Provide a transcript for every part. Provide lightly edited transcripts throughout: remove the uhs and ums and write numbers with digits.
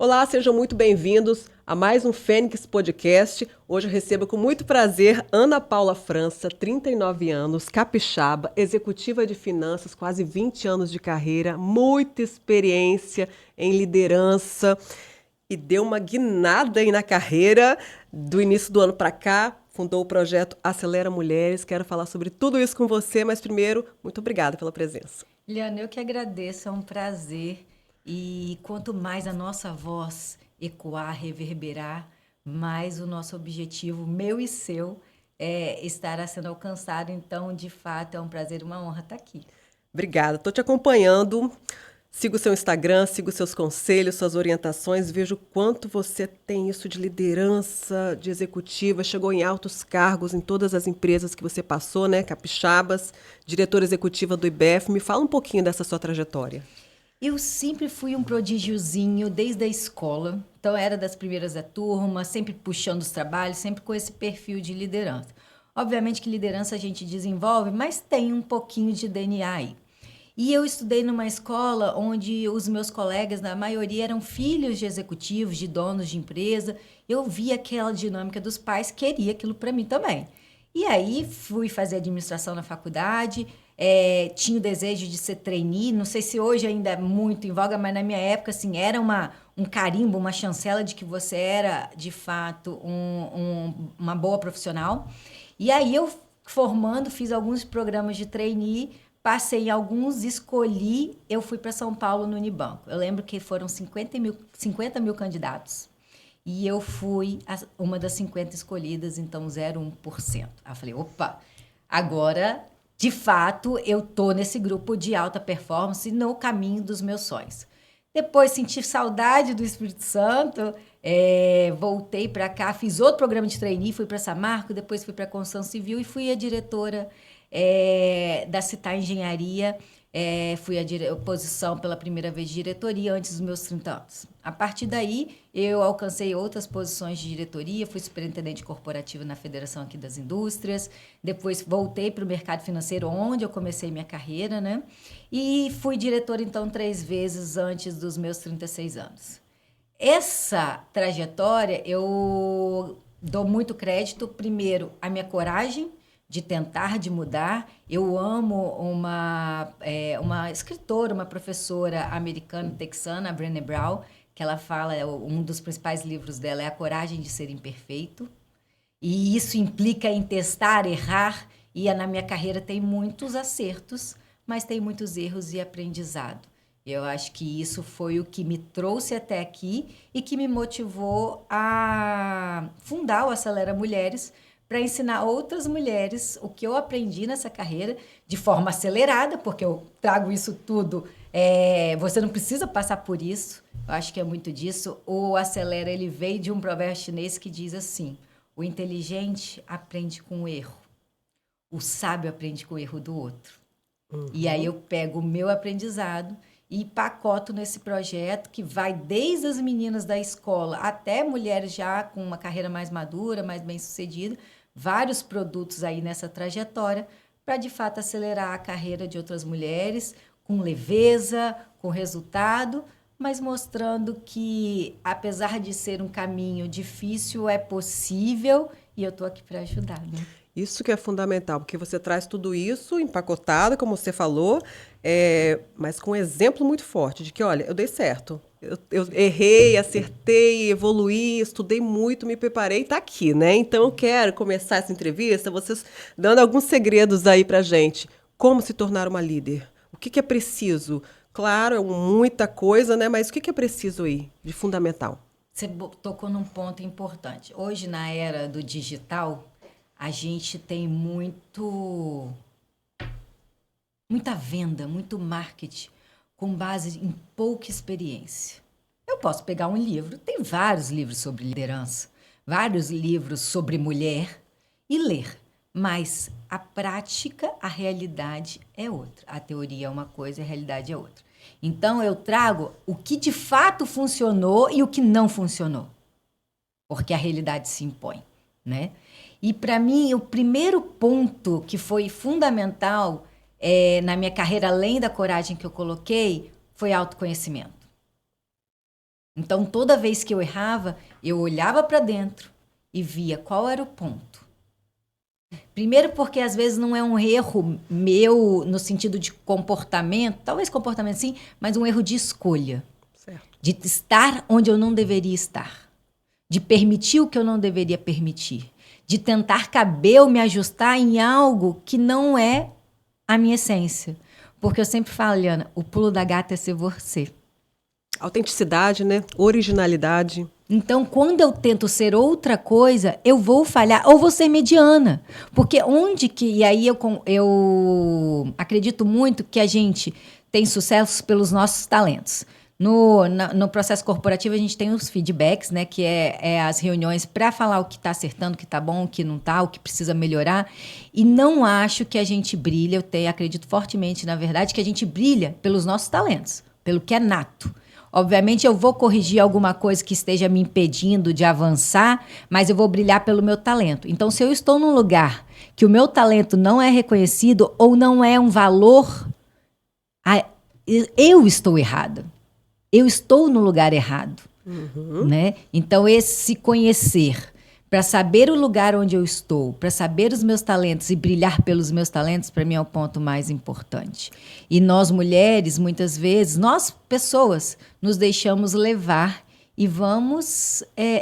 Olá, sejam muito bem-vindos a mais um Fênix Podcast. Hoje eu recebo com muito prazer Ana Paula França, 39 anos, capixaba, executiva de finanças, quase 20 anos de carreira, muita experiência em liderança e deu uma guinada aí na carreira do início do ano para cá. Fundou o projeto Acelera Mulheres. Quero falar sobre tudo isso com você, mas primeiro, muito obrigada pela presença. Liana, eu que agradeço, é um prazer. E quanto mais a nossa voz ecoar, reverberar, mais o nosso objetivo, meu e seu, estará sendo alcançado. Então, de fato, é um prazer e uma honra estar aqui. Obrigada, estou te acompanhando. Sigo o seu Instagram, sigo seus conselhos, suas orientações, vejo quanto você tem isso de liderança, de executiva, chegou em altos cargos em todas as empresas que você passou, né? Capixabas, diretora executiva do IBF. Me fala um pouquinho dessa sua trajetória. Eu sempre fui um prodígiozinho desde a escola. Então, era das primeiras da turma, sempre puxando os trabalhos, sempre com esse perfil de liderança. Obviamente que liderança a gente desenvolve, mas tem um pouquinho de DNA aí. E eu estudei numa escola onde os meus colegas, na maioria, eram filhos de executivos, de donos de empresa. Eu vi aquela dinâmica dos pais, queria aquilo para mim também. E aí fui fazer administração na faculdade, tinha o desejo de ser trainee, não sei se hoje ainda é muito em voga, mas na minha época, assim, era um carimbo, uma chancela de que você era, de fato, uma boa profissional. E aí eu, formando, fiz alguns programas de trainee, passei em alguns, escolhi, eu fui para São Paulo no Unibanco. Eu lembro que foram 50 mil candidatos. E eu fui uma das 50 escolhidas, então 0,1%. Aí eu falei, opa, agora, de fato, eu tô nesse grupo de alta performance no caminho dos meus sonhos. Depois senti saudade do Espírito Santo, voltei para cá, fiz outro programa de trainee, fui para Samarco, depois fui para a Construção Civil e fui a diretora da Citar Engenharia. Fui a oposição pela primeira vez de diretoria antes dos meus 30 anos. A partir daí, eu alcancei outras posições de diretoria, fui superintendente corporativo na Federação aqui das Indústrias, depois voltei para o mercado financeiro, onde eu comecei minha carreira, né? E fui diretora, então, 3 vezes antes dos meus 36 anos. Essa trajetória, eu dou muito crédito, primeiro, à minha coragem, de tentar, de mudar. Eu amo uma escritora, uma professora americana, texana, a Brené Brown, que ela fala, um dos principais livros dela é A Coragem de Ser Imperfeito. E isso implica em testar, errar. E na minha carreira tem muitos acertos, mas tem muitos erros e aprendizado. Eu acho que isso foi o que me trouxe até aqui e que me motivou a fundar o Acelera Mulheres, para ensinar outras mulheres o que eu aprendi nessa carreira de forma acelerada, porque eu trago isso tudo. Você não precisa passar por isso. Eu acho que é muito disso. O Acelera, ele veio de um provérbio chinês que diz assim: o inteligente aprende com o erro, o sábio aprende com o erro do outro. E aí eu pego o meu aprendizado e pacoto nesse projeto que vai desde as meninas da escola até mulheres já com uma carreira mais madura, mais bem-sucedida, vários produtos aí nessa trajetória para, de fato, acelerar a carreira de outras mulheres com leveza, com resultado, mas mostrando que, apesar de ser um caminho difícil, é possível e eu estou aqui para ajudar, né? Isso que é fundamental, porque você traz tudo isso empacotado, como você falou, mas com um exemplo muito forte de que, olha, eu dei certo. Eu errei, acertei, evoluí, estudei muito, me preparei, tá aqui, né? Então eu quero começar essa entrevista, vocês dando alguns segredos aí pra gente. Como se tornar uma líder? O que que é preciso? Claro, é muita coisa, né? Mas o que que é preciso aí de fundamental? Você tocou num ponto importante. Hoje, na era do digital, a gente tem muita venda, muito marketing com base em pouca experiência. Eu posso pegar um livro, tem vários livros sobre liderança, vários livros sobre mulher e ler, mas a prática, a realidade é outra. A teoria é uma coisa, a realidade é outra. Então eu trago o que de fato funcionou e o que não funcionou, porque a realidade se impõe, né? E para mim, o primeiro ponto que foi fundamental na minha carreira, além da coragem que eu coloquei, foi autoconhecimento. Então, toda vez que eu errava, eu olhava para dentro e via qual era o ponto. Primeiro porque, às vezes, não é um erro meu no sentido de comportamento, talvez comportamento sim, mas um erro de escolha. Certo. De estar onde eu não deveria estar. De permitir o que eu não deveria permitir. De tentar caber ou me ajustar em algo que não é a minha essência. Porque eu sempre falo, Liana, o pulo da gata é ser você. Autenticidade, né? Originalidade. Então, quando eu tento ser outra coisa, eu vou falhar ou vou ser mediana. Porque onde que... E aí eu acredito muito que a gente tem sucesso pelos nossos talentos. No processo corporativo, a gente tem os feedbacks, né? Que é as reuniões para falar o que está acertando, o que está bom, o que não está, o que precisa melhorar. E não acho que a gente brilha, acredito fortemente, na verdade, que a gente brilha pelos nossos talentos, pelo que é nato. Obviamente, eu vou corrigir alguma coisa que esteja me impedindo de avançar, mas eu vou brilhar pelo meu talento. Então, se eu estou num lugar que o meu talento não é reconhecido ou não é um valor, eu estou errada. Eu estou no lugar errado. Né? Então, esse se conhecer, para saber o lugar onde eu estou, para saber os meus talentos e brilhar pelos meus talentos, para mim é o ponto mais importante. E nós, mulheres, muitas vezes, nós, pessoas, nos deixamos levar e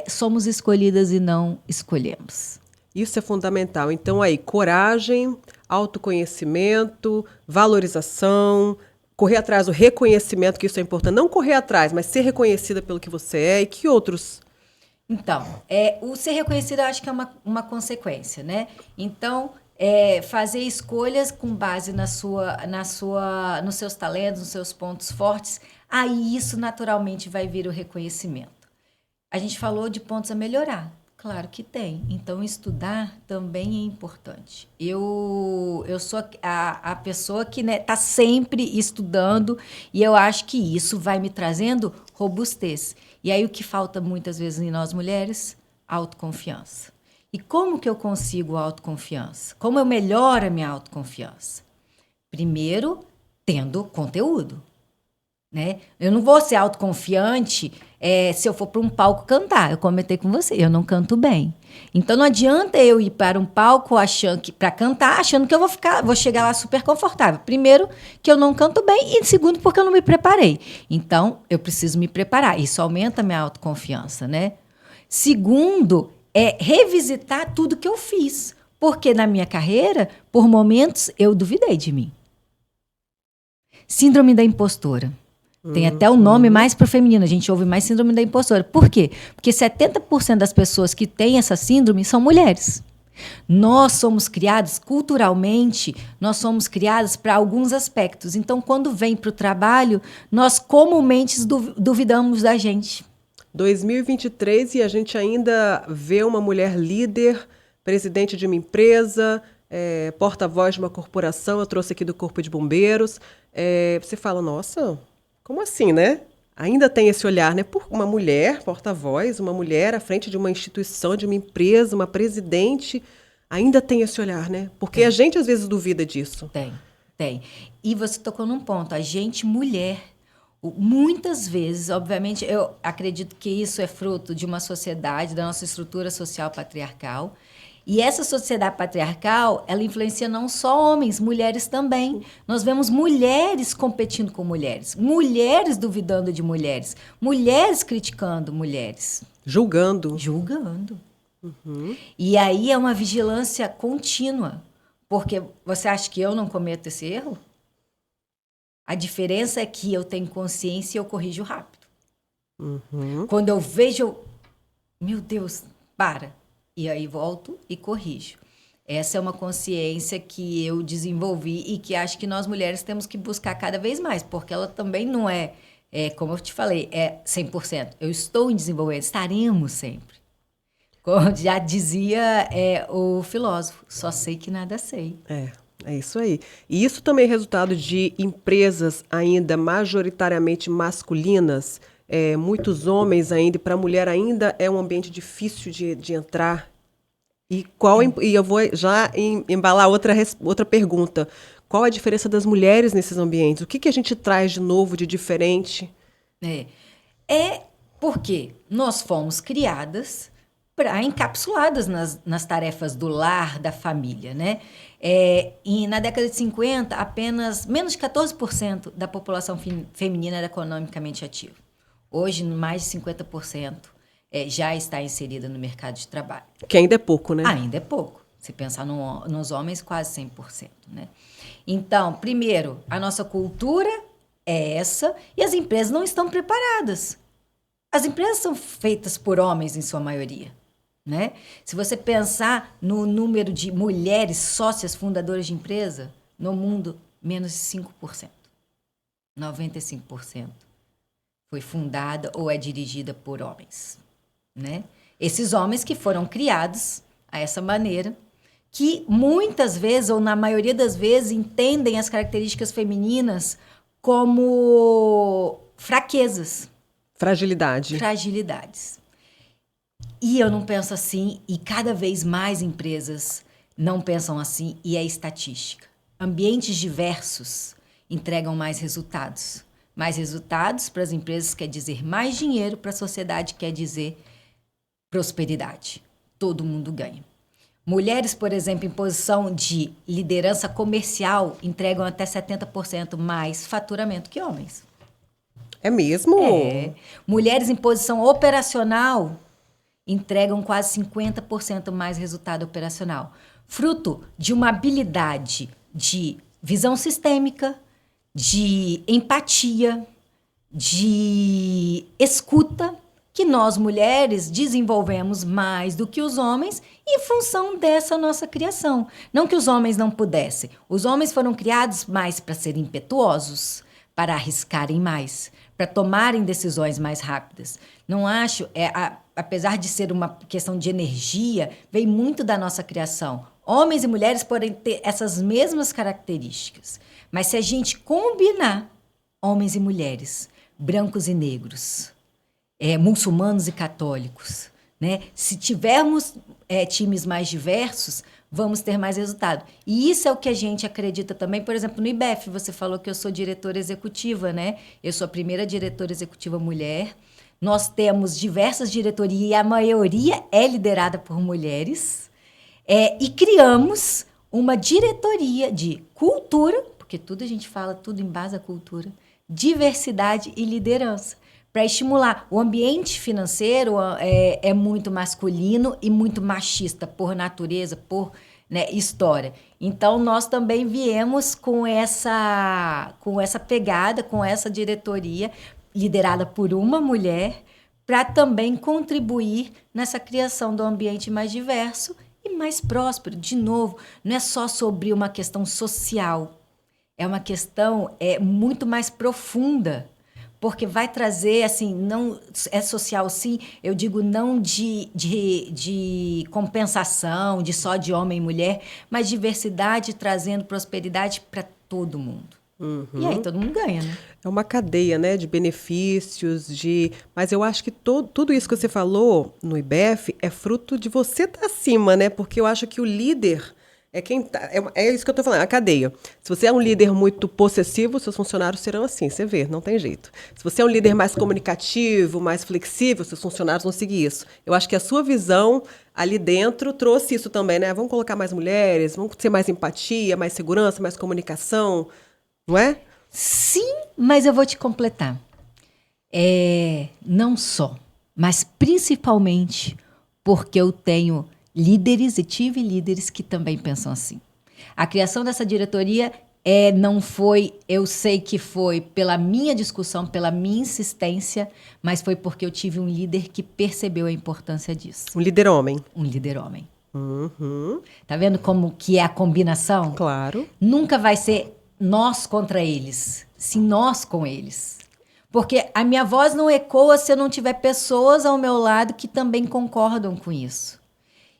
somos escolhidas e não escolhemos. Isso é fundamental. Então, aí, coragem, autoconhecimento, valorização, correr atrás do reconhecimento, que isso é importante. Não correr atrás, mas ser reconhecida pelo que você é. E que outros... Então, o ser reconhecido eu acho que é uma consequência, né? Então, fazer escolhas com base nos seus talentos, nos seus pontos fortes, aí isso naturalmente vai vir o reconhecimento. A gente falou de pontos a melhorar. Claro que tem. Então, estudar também é importante. Eu sou a pessoa que está sempre estudando e eu acho que isso vai me trazendo robustez. E aí o que falta muitas vezes em nós mulheres? Autoconfiança. E como que eu consigo autoconfiança? Como eu melhoro a minha autoconfiança? Primeiro, tendo conteúdo. Né? Eu não vou ser autoconfiante se eu for para um palco cantar. Eu comentei com você, eu não canto bem. Então não adianta eu ir para um palco para cantar, achando que eu vou chegar lá super confortável. Primeiro, que eu não canto bem, e segundo, porque eu não me preparei. Então, eu preciso me preparar. Isso aumenta a minha autoconfiança, né? Segundo, revisitar tudo que eu fiz. Porque na minha carreira, por momentos, eu duvidei de mim. Síndrome da impostora. Tem até o nome mais para o feminino, a gente ouve mais síndrome da impostora. Por quê? Porque 70% das pessoas que têm essa síndrome são mulheres. Nós somos criadas, culturalmente, nós somos criadas para alguns aspectos. Então, quando vem para o trabalho, nós comumente duvidamos da gente. 2023 e a gente ainda vê uma mulher líder, presidente de uma empresa, porta-voz de uma corporação, eu trouxe aqui do Corpo de Bombeiros. Você fala, nossa... Como assim, né? Ainda tem esse olhar, né? Por uma mulher porta-voz, uma mulher à frente de uma instituição, de uma empresa, uma presidente, ainda tem esse olhar, né? Porque a gente às vezes duvida disso. Tem. E você tocou num ponto, a gente, mulher, muitas vezes, obviamente, eu acredito que isso é fruto de uma sociedade, da nossa estrutura social patriarcal. E essa sociedade patriarcal, ela influencia não só homens, mulheres também. Nós vemos mulheres competindo com mulheres, mulheres duvidando de mulheres, mulheres criticando mulheres. Julgando. E aí é uma vigilância contínua. Porque você acha que eu não cometo esse erro? A diferença é que eu tenho consciência e eu corrijo rápido. Quando eu vejo, meu Deus, para. E aí volto e corrijo. Essa é uma consciência que eu desenvolvi e que acho que nós mulheres temos que buscar cada vez mais, porque ela também não como eu te falei, 100%. Eu estou em desenvolvimento, estaremos sempre. Como já dizia o filósofo, só sei que nada sei. É isso aí. E isso também é resultado de empresas ainda majoritariamente masculinas, muitos homens ainda, e para a mulher ainda é um ambiente difícil de entrar. E eu vou já embalar outra pergunta. Qual a diferença das mulheres nesses ambientes? O que a gente traz de novo, de diferente? Porque nós fomos criadas encapsuladas nas tarefas do lar, da família, né? E na década de 50, apenas menos de 14% da população feminina era economicamente ativa. Hoje, mais de 50% já está inserida no mercado de trabalho. Que ainda é pouco, né? Ainda é pouco. Se pensar nos homens, quase 100%, né? Então, primeiro, a nossa cultura é essa e as empresas não estão preparadas. As empresas são feitas por homens, em sua maioria, né? Se você pensar no número de mulheres sócias fundadoras de empresa, no mundo, menos de 5%. 95% foi fundada ou é dirigida por homens, né? Esses homens que foram criados a essa maneira, que muitas vezes, ou na maioria das vezes, entendem as características femininas como fraquezas. Fragilidades. E eu não penso assim, e cada vez mais empresas não pensam assim, e é estatística. Ambientes diversos entregam mais resultados. Mais resultados para as empresas quer dizer mais dinheiro, para a sociedade quer dizer prosperidade. Todo mundo ganha. Mulheres, por exemplo, em posição de liderança comercial entregam até 70% mais faturamento que homens. É mesmo? Mulheres em posição operacional entregam quase 50% mais resultado operacional. Fruto de uma habilidade de visão sistêmica, de empatia, de escuta, que nós, mulheres, desenvolvemos mais do que os homens em função dessa nossa criação. Não que os homens não pudessem. Os homens foram criados mais para serem impetuosos, para arriscarem mais, para tomarem decisões mais rápidas. Não acho, apesar de ser uma questão de energia, vem muito da nossa criação. Homens e mulheres podem ter essas mesmas características. Mas se a gente combinar homens e mulheres, brancos e negros, muçulmanos e católicos, né? Se tivermos times mais diversos, vamos ter mais resultado. E isso é o que a gente acredita também, por exemplo, no IBEF. Você falou que eu sou diretora executiva, né? Eu sou a primeira diretora executiva mulher. Nós temos diversas diretorias e a maioria é liderada por mulheres. E criamos uma diretoria de cultura, porque tudo a gente fala, tudo em base à cultura, diversidade e liderança, para estimular. O ambiente financeiro é muito masculino e muito machista, por natureza, por história. Então, nós também viemos com essa pegada, com essa diretoria, liderada por uma mulher, para também contribuir nessa criação do ambiente mais diverso e mais próspero. De novo, não é só sobre uma questão social, é uma questão muito mais profunda, porque vai trazer, assim, não é social, sim, eu digo não de compensação, só de homem e mulher, mas diversidade trazendo prosperidade para todo mundo. Uhum. E aí todo mundo ganha, né? É uma cadeia, né, de benefícios, mas eu acho que tudo isso que você falou no IBEF é fruto de você estar acima, né? Porque eu acho que o líder é quem tá, é isso que eu estou falando, a cadeia. Se você é um líder muito possessivo, seus funcionários serão assim, você vê, não tem jeito. Se você é um líder mais comunicativo, mais flexível, seus funcionários vão seguir isso. Eu acho que a sua visão ali dentro trouxe isso também, né? Vamos colocar mais mulheres, vamos ter mais empatia, mais segurança, mais comunicação, não é? Sim, mas eu vou te completar. Não só, mas principalmente porque eu tenho líderes e tive líderes que também pensam assim. A criação dessa diretoria não foi, eu sei que foi pela minha discussão, pela minha insistência, mas foi porque eu tive um líder que percebeu a importância disso. Um líder homem. Um líder homem. Uhum. Tá vendo como que é a combinação? Claro. Nunca vai ser nós contra eles, sim nós com eles. Porque a minha voz não ecoa se eu não tiver pessoas ao meu lado que também concordam com isso.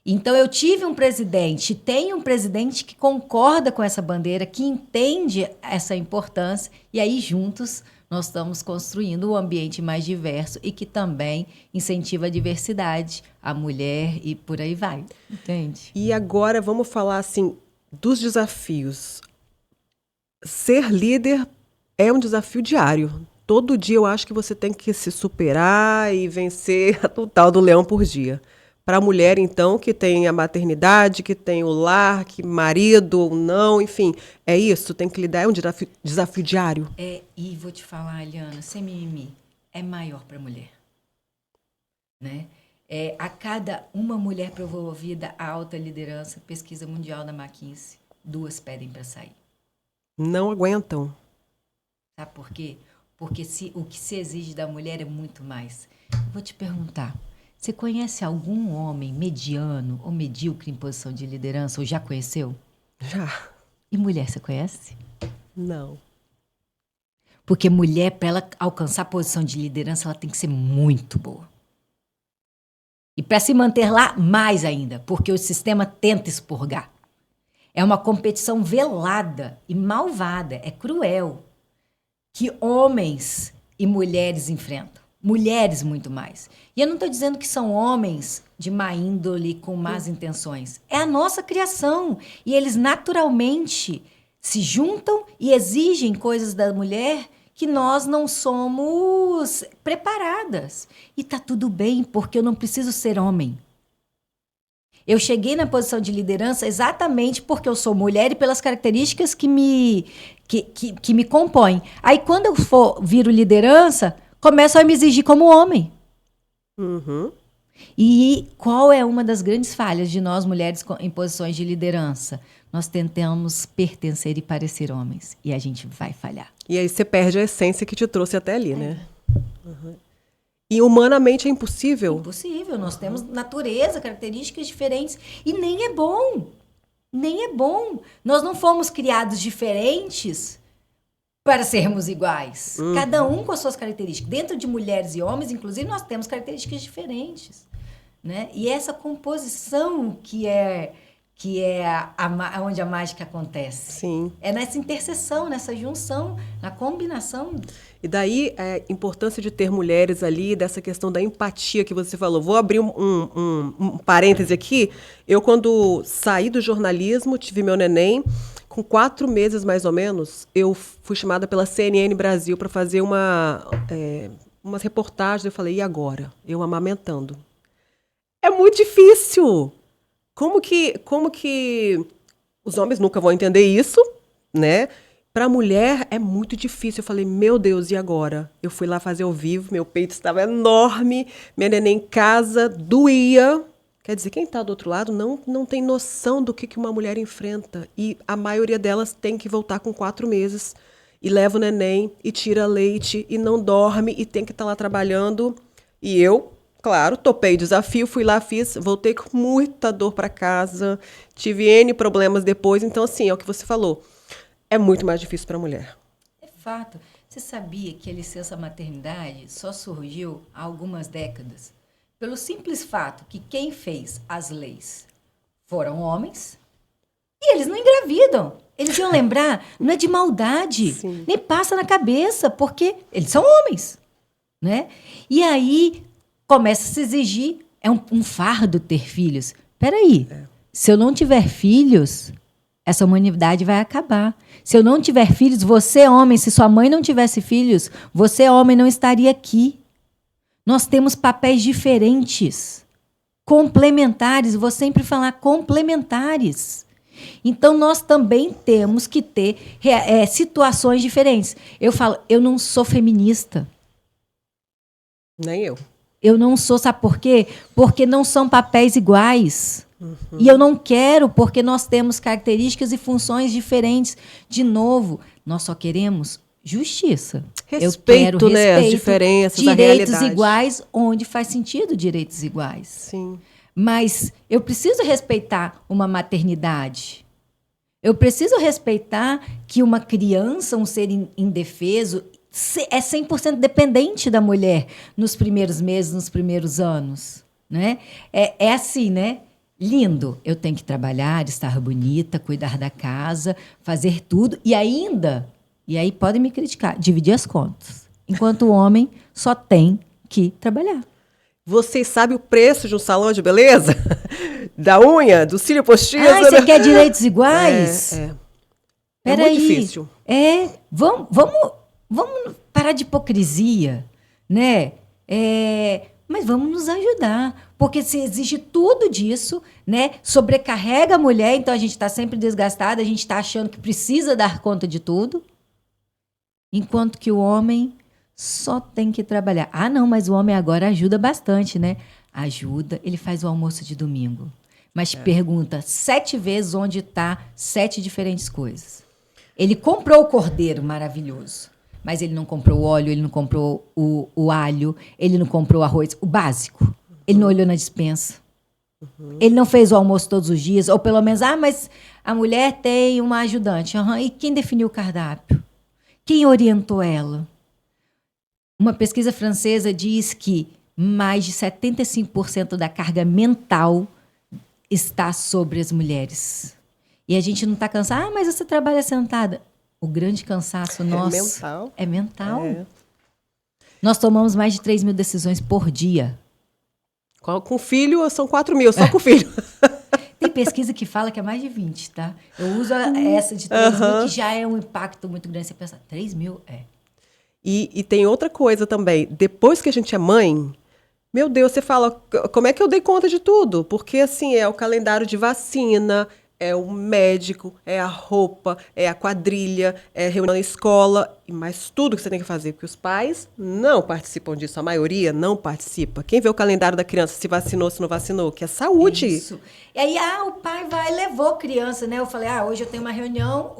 Então, eu tive um presidente, tenho um presidente que concorda com essa bandeira, que entende essa importância, e aí, juntos, nós estamos construindo um ambiente mais diverso e que também incentiva a diversidade, a mulher e por aí vai, entende? E agora, vamos falar, assim, dos desafios. Ser líder é um desafio diário. todo dia eu acho que você tem que se superar e vencer o tal do leão por dia. Para a mulher, então, que tem a maternidade, que tem o lar, que marido ou não, enfim, é isso, tem que lidar, é um desafio diário. E vou te falar, Eliana, sem mimimi, é maior para a mulher. Né? A cada uma mulher promovida à alta liderança, pesquisa mundial da McKinsey, 2 pedem para sair. Não aguentam. Sabe por quê? Porque o que se exige da mulher é muito mais. Vou te perguntar, você conhece algum homem mediano ou medíocre em posição de liderança, ou já conheceu? Já. E mulher, você conhece? Não. Porque mulher, para ela alcançar a posição de liderança, ela tem que ser muito boa. E para se manter lá, mais ainda, porque o sistema tenta expurgar. É uma competição velada e malvada, é cruel, que homens e mulheres enfrentam. Mulheres muito mais. E eu não estou dizendo que são homens de má índole, com más intenções. É a nossa criação. E eles naturalmente se juntam e exigem coisas da mulher que nós não somos preparadas. E tá tudo bem, porque eu não preciso ser homem. Eu cheguei na posição de liderança exatamente porque eu sou mulher e pelas características que me compõem. Aí, quando eu viro liderança, começam a me exigir como homem. Uhum. E qual é uma das grandes falhas de nós, mulheres em posições de liderança? Nós tentamos pertencer e parecer homens. E a gente vai falhar. E aí você perde a essência que te trouxe até ali, né? Uhum. E humanamente é impossível? Impossível. Nós temos natureza, características diferentes. E nem é bom. Nem é bom. Nós não fomos criados diferentes para sermos iguais. Cada um com as suas características. Dentro de mulheres e homens, inclusive, nós temos características diferentes. Né? E essa composição que é onde a mágica acontece. Sim. É nessa interseção, nessa junção, na combinação. E daí a importância de ter mulheres ali, dessa questão da empatia que você falou. Vou abrir um parêntese aqui. Eu, quando saí do jornalismo, tive meu neném, com 4 meses mais ou menos, eu fui chamada pela CNN Brasil para fazer umas reportagens. Eu falei, e agora? Eu amamentando. É muito difícil. Como que os homens nunca vão entender isso, né? Para a mulher é muito difícil. Eu falei, meu Deus, e agora? Eu fui lá fazer ao vivo, meu peito estava enorme, minha neném em casa, doía. Quer dizer, quem está do outro lado não tem noção do que uma mulher enfrenta. E a maioria delas tem que voltar com 4 meses. E leva o neném, e tira leite, e não dorme, e tem que estar lá trabalhando. E eu... Claro, topei o desafio, fui lá, fiz, voltei com muita dor para casa, tive N problemas depois. Então, assim, é o que você falou, é muito mais difícil para a mulher. É fato. Você sabia que a licença maternidade só surgiu há algumas décadas pelo simples fato que quem fez as leis foram homens e eles não engravidam. Eles iam lembrar, não é de maldade, Sim. Nem passa na cabeça, porque eles são homens, né? E aí... começa a se exigir, é um fardo ter filhos. Peraí, se eu não tiver filhos, essa humanidade vai acabar. Se eu não tiver filhos, você homem, se sua mãe não tivesse filhos, você homem não estaria aqui. Nós temos papéis diferentes, complementares, vou sempre falar complementares. Então, nós também temos que ter situações diferentes. Eu falo, eu não sou feminista. Nem eu. Eu não sou, sabe por quê? Porque não são papéis iguais. Uhum. E eu não quero, porque nós temos características e funções diferentes. De novo, nós só queremos justiça. Respeito, eu quero respeito, as diferenças, direitos a realidade. Iguais, onde faz sentido direitos iguais. Sim. Mas eu preciso respeitar uma maternidade. Eu preciso respeitar que uma criança, um ser indefeso, é 100% dependente da mulher nos primeiros meses, nos primeiros anos. Né? É assim, né? Lindo. Eu tenho que trabalhar, estar bonita, cuidar da casa, fazer tudo. E ainda, e aí podem me criticar, dividir as contas. Enquanto o homem só tem que trabalhar. Vocês sabem o preço de um salão de beleza? Da unha, do cílio postiço? Você quer direitos iguais? É Peraí. muito difícil. Vamos Vamos parar de hipocrisia, né? Mas vamos nos ajudar, porque se exige tudo disso, né? Sobrecarrega a mulher, então a gente está sempre desgastada, a gente está achando que precisa dar conta de tudo, enquanto que o homem só tem que trabalhar. Ah, não, mas o homem agora ajuda bastante, né? Ajuda, ele faz o almoço de domingo. Mas pergunta 7 vezes onde está 7 diferentes coisas. Ele comprou o cordeiro maravilhoso, mas ele não comprou o óleo, ele não comprou o alho, ele não comprou o arroz, o básico. Ele não olhou na despensa. Ele não fez o almoço todos os dias, ou pelo menos, mas a mulher tem uma ajudante. E quem definiu o cardápio? Quem orientou ela? Uma pesquisa francesa diz que mais de 75% da carga mental está sobre as mulheres. E a gente não está cansado. Mas você trabalha sentada. O grande cansaço nosso é mental. Nós tomamos mais de 3.000 decisões por dia. Com filho, são 4.000, só com filho. Tem pesquisa que fala que é mais de 20, tá? Eu uso essa de 3.000, que já é um impacto muito grande. Você pensa, 3.000? E tem outra coisa também. Depois que a gente é mãe, meu Deus, você fala, como é que eu dei conta de tudo? Porque, assim, é o calendário de vacina, é o médico, é a roupa, é a quadrilha, é a reunião na escola, e mais tudo que você tem que fazer, porque os pais não participam disso, a maioria não participa. Quem vê o calendário da criança, se vacinou, se não vacinou, que é saúde. Isso. E aí, o pai vai e levou a criança, né? Eu falei, hoje eu tenho uma reunião,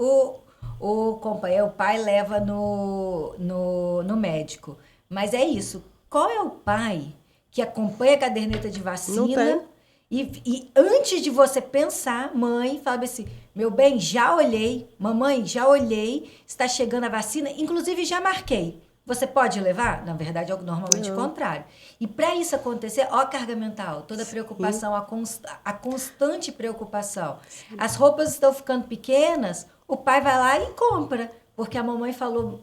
o pai leva no médico. Mas é isso. Qual é o pai que acompanha a caderneta de vacina? Não tem. E antes de você pensar, mãe, fala assim, meu bem, já olhei, mamãe, já olhei, está chegando a vacina, inclusive já marquei. Você pode levar? Na verdade, é normalmente o contrário. E para isso acontecer, a carga mental, toda a preocupação, a constante preocupação. Sim. As roupas estão ficando pequenas, o pai vai lá e compra, porque a mamãe falou...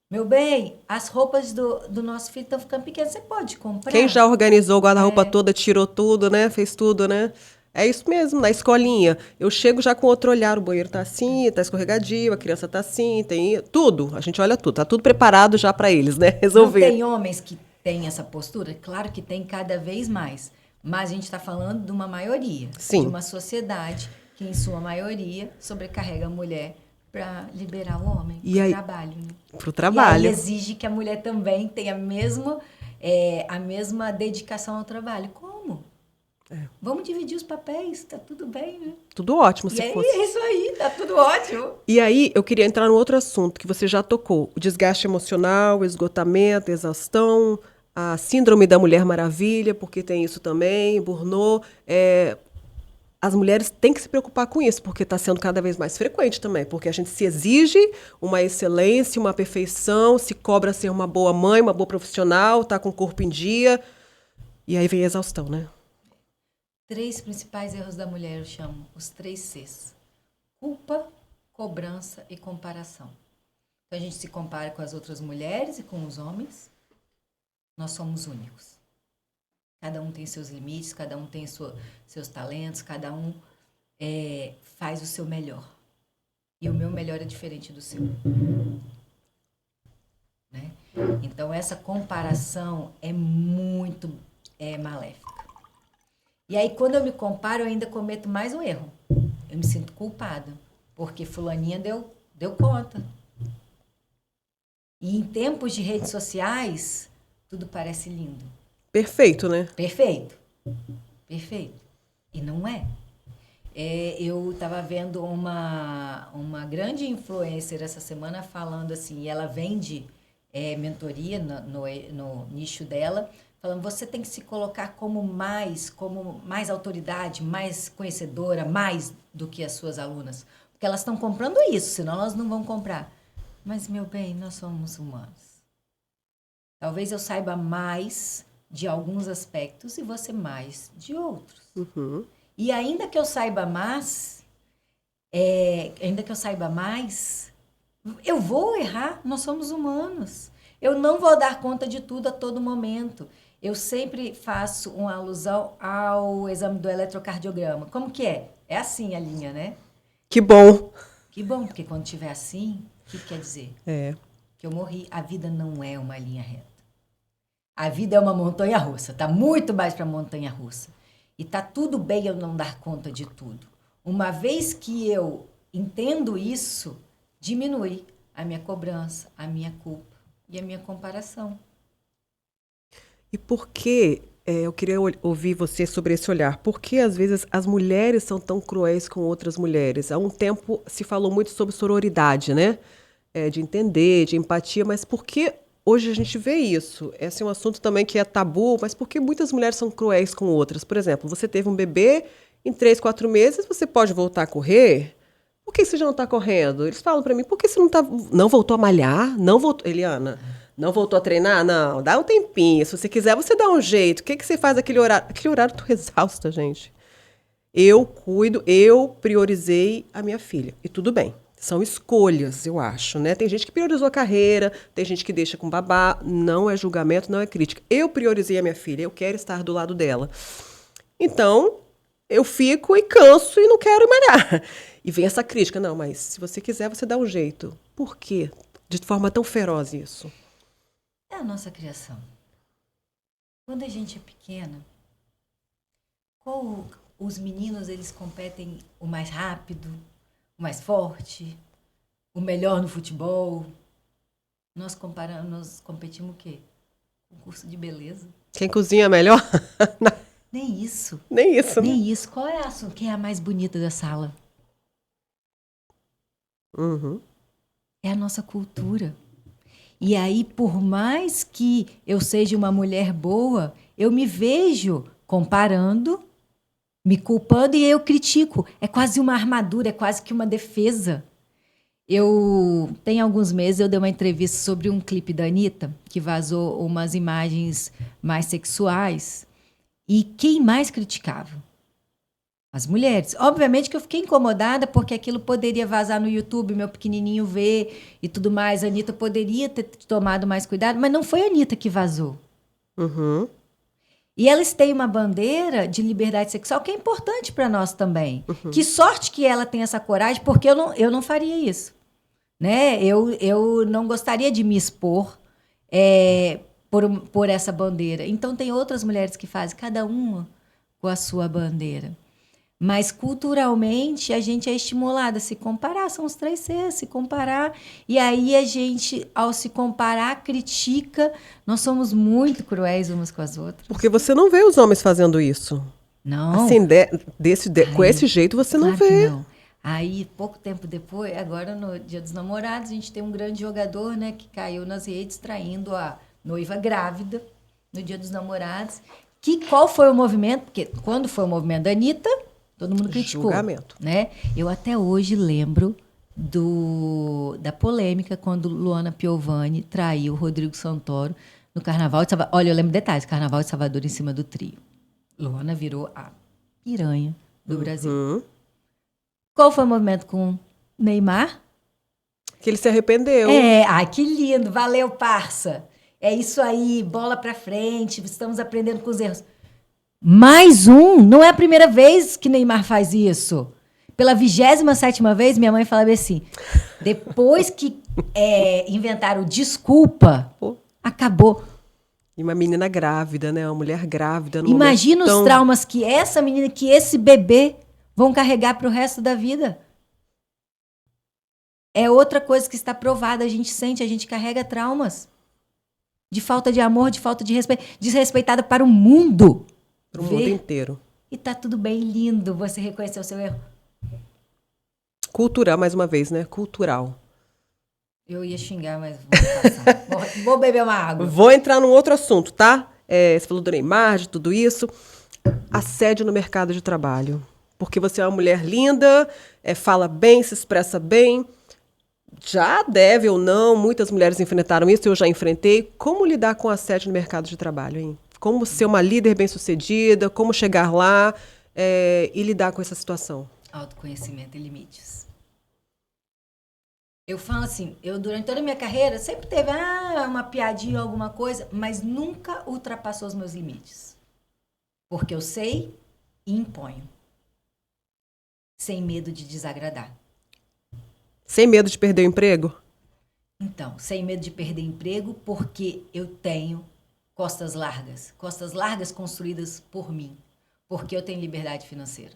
Meu bem, as roupas do nosso filho estão ficando pequenas, você pode comprar. Quem já organizou o guarda-roupa toda, tirou tudo, né? Fez tudo, né? É isso mesmo, na escolinha. Eu chego já com outro olhar, o banheiro tá assim, tá escorregadio, a criança tá assim, tem tudo. A gente olha tudo, tá tudo preparado já para eles, né? Resolver. Não tem homens que têm essa postura? Claro que tem cada vez mais. Mas a gente está falando de uma maioria. Sim. De uma sociedade que, em sua maioria, sobrecarrega a mulher para liberar o homem para o trabalho. Né? Para o trabalho. E aí exige que a mulher também tenha a mesma dedicação ao trabalho. Como? Vamos dividir os papéis, tá tudo bem, né? Tudo ótimo, se fosse. É isso aí, tá tudo ótimo. E aí, eu queria entrar no outro assunto que você já tocou. O desgaste emocional, o esgotamento, a exaustão, a síndrome da Mulher Maravilha, porque tem isso também, burnout. As mulheres têm que se preocupar com isso, porque está sendo cada vez mais frequente também, porque a gente se exige uma excelência, uma perfeição, se cobra ser uma boa mãe, uma boa profissional, tá com o corpo em dia, e aí vem a exaustão, né? 3 principais erros da mulher eu chamo, os 3 Cs. Culpa, cobrança e comparação. Então a gente se compara com as outras mulheres e com os homens, nós somos únicos. Cada um tem seus limites, cada um tem seus talentos, cada um faz o seu melhor. E o meu melhor é diferente do seu. Né? Então, essa comparação é muito maléfica. E aí, quando eu me comparo, eu ainda cometo mais um erro. Eu me sinto culpada, porque fulaninha deu conta. E em tempos de redes sociais, tudo parece lindo. Perfeito, né? Perfeito. E não é. Eu estava vendo uma grande influencer essa semana falando assim, ela vende mentoria no nicho dela, falando, você tem que se colocar como mais autoridade, mais conhecedora, mais do que as suas alunas. Porque elas estão comprando isso, senão elas não vão comprar. Mas, meu bem, nós somos humanos. Talvez eu saiba mais de alguns aspectos e você mais de outros. Uhum. E ainda que eu saiba mais, eu vou errar, nós somos humanos. Eu não vou dar conta de tudo a todo momento. Eu sempre faço uma alusão ao exame do eletrocardiograma. Como que é? É assim a linha, né? Que bom. Que bom, porque quando tiver assim, o que quer dizer? que eu morri. A vida não é uma linha reta. A vida é uma montanha-russa. Tá muito mais para montanha-russa. E tá tudo bem eu não dar conta de tudo. Uma vez que eu entendo isso, diminui a minha cobrança, a minha culpa e a minha comparação. E por que, eu queria ouvir você sobre esse olhar, por que às vezes as mulheres são tão cruéis com outras mulheres? Há um tempo se falou muito sobre sororidade, né? De entender, de empatia, mas por que hoje a gente vê isso? Esse é um assunto também que é tabu, mas por que muitas mulheres são cruéis com outras? Por exemplo, você teve um bebê, em 3, 4 meses você pode voltar a correr? Por que você já não está correndo? Eles falam para mim, por que você não voltou a malhar? Não voltou, Eliana, não voltou a treinar? Não, dá um tempinho. Se você quiser, você dá um jeito. O que você faz naquele horário? Aquele horário eu tô exausta, gente. Eu cuido, eu priorizei a minha filha. E tudo bem. São escolhas, eu acho, né? Tem gente que priorizou a carreira, tem gente que deixa com babá. Não é julgamento, não é crítica. Eu priorizei a minha filha, eu quero estar do lado dela. Então, eu fico e canso e não quero malhar. E vem essa crítica. Não, mas se você quiser, você dá um jeito. Por quê? De forma tão feroz isso. É a nossa criação. Quando a gente é pequena, os meninos, eles competem o mais rápido, o mais forte, o melhor no futebol. Nós competimos o quê? Concurso de beleza. Quem cozinha melhor? Nem isso. Nem isso, né? Nem isso. Qual é quem é a mais bonita da sala? Uhum. É a nossa cultura. E aí, por mais que eu seja uma mulher boa, eu me vejo comparando, me culpando e eu critico. É quase uma armadura, é quase que uma defesa. Tem alguns meses, eu dei uma entrevista sobre um clipe da Anitta, que vazou umas imagens mais sexuais. E quem mais criticava? As mulheres. Obviamente que eu fiquei incomodada porque aquilo poderia vazar no YouTube, meu pequenininho ver e tudo mais. A Anitta poderia ter tomado mais cuidado, mas não foi a Anitta que vazou. Uhum. E elas têm uma bandeira de liberdade sexual que é importante para nós também. Uhum. Que sorte que ela tem essa coragem, porque eu não faria isso. Né? Eu não gostaria de me expor por essa bandeira. Então, tem outras mulheres que fazem, cada uma com a sua bandeira. Mas, culturalmente, a gente é estimulada a se comparar. São os 3 Cs, se comparar. E aí, a gente, ao se comparar, critica. Nós somos muito cruéis umas com as outras. Porque você não vê os homens fazendo isso. Não. Assim, com esse jeito, você não vê. Não. Aí, pouco tempo depois, agora no Dia dos Namorados, a gente tem um grande jogador, né, que caiu nas redes traindo a noiva grávida no Dia dos Namorados. Qual foi o movimento? Porque quando foi o movimento da Anitta, todo mundo criticou. Julgamento. Né? Eu até hoje lembro da polêmica quando Luana Piovani traiu Rodrigo Santoro no Carnaval de Salvador. Olha, eu lembro detalhes, Carnaval de Salvador em cima do trio. Luana virou a piranha do Brasil. Qual foi o movimento com Neymar? Que ele se arrependeu. Ai, que lindo, valeu, parça. É isso aí, bola pra frente, estamos aprendendo com os erros. Mais um, não é a primeira vez que Neymar faz isso. Pela 27ª vez, minha mãe falava assim, depois que inventaram desculpa, acabou. E uma menina grávida, né? Uma mulher grávida. Imagina os traumas que essa menina, que esse bebê vão carregar para o resto da vida. É outra coisa que está provada. A gente sente, a gente carrega traumas. De falta de amor, de falta de respeito. Desrespeitada para o mundo. Para o mundo inteiro. E tá tudo bem, lindo. Você reconheceu o seu erro. Cultural, mais uma vez, né? Cultural. Eu ia xingar, mas vou passar. Vou beber uma água. Vou entrar num outro assunto, tá? Você falou do Neymar, de tudo isso. Assédio no mercado de trabalho. Porque você é uma mulher linda, fala bem, se expressa bem. Já deve ou não, muitas mulheres enfrentaram isso, eu já enfrentei. Como lidar com assédio no mercado de trabalho, hein? Como ser uma líder bem-sucedida, como chegar lá e lidar com essa situação? Autoconhecimento e limites. Eu falo assim, durante toda a minha carreira, sempre teve uma piadinha, alguma coisa, mas nunca ultrapassou os meus limites. Porque eu sei e imponho. Sem medo de desagradar. Sem medo de perder o emprego? Então, sem medo de perder emprego, porque eu tenho costas largas construídas por mim, porque eu tenho liberdade financeira.